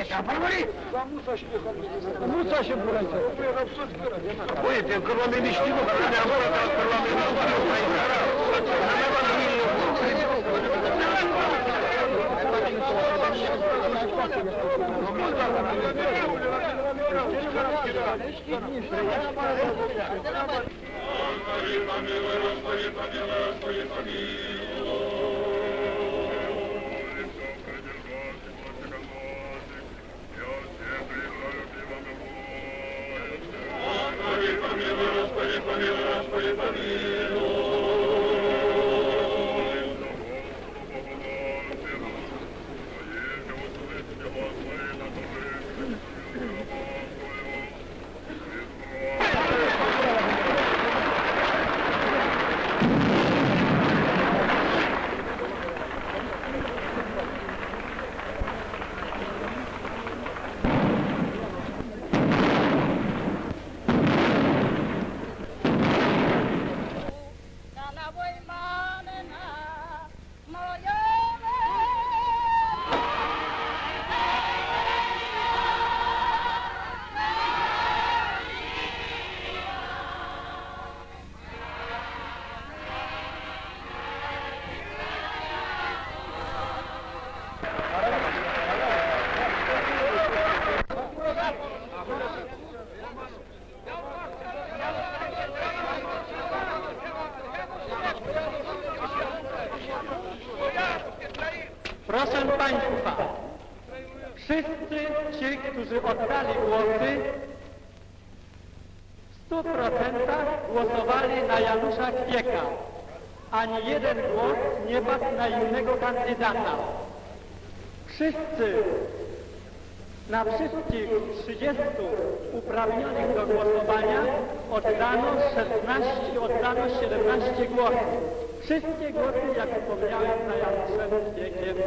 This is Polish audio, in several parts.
А поговори! Муса ще бурайте. Ой, ти кровами мечти, кровами города, кровами Proszę Państwa, wszyscy ci, którzy oddali głosy, w 100% głosowali na Janusza Kwieka. Ani jeden głos nie padł na innego kandydata. Na wszystkich 30 uprawnionych do głosowania oddano 17 głosów. Wszystkie głosy, jak wspomniałem, za Januszem Kwiekiem.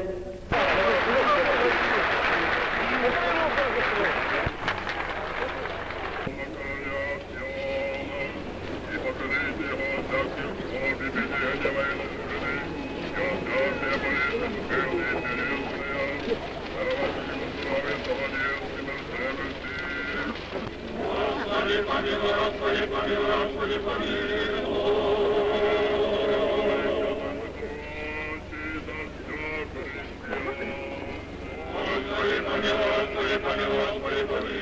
Господи, помилуй, Господи, помилуй, Господи, помилуй.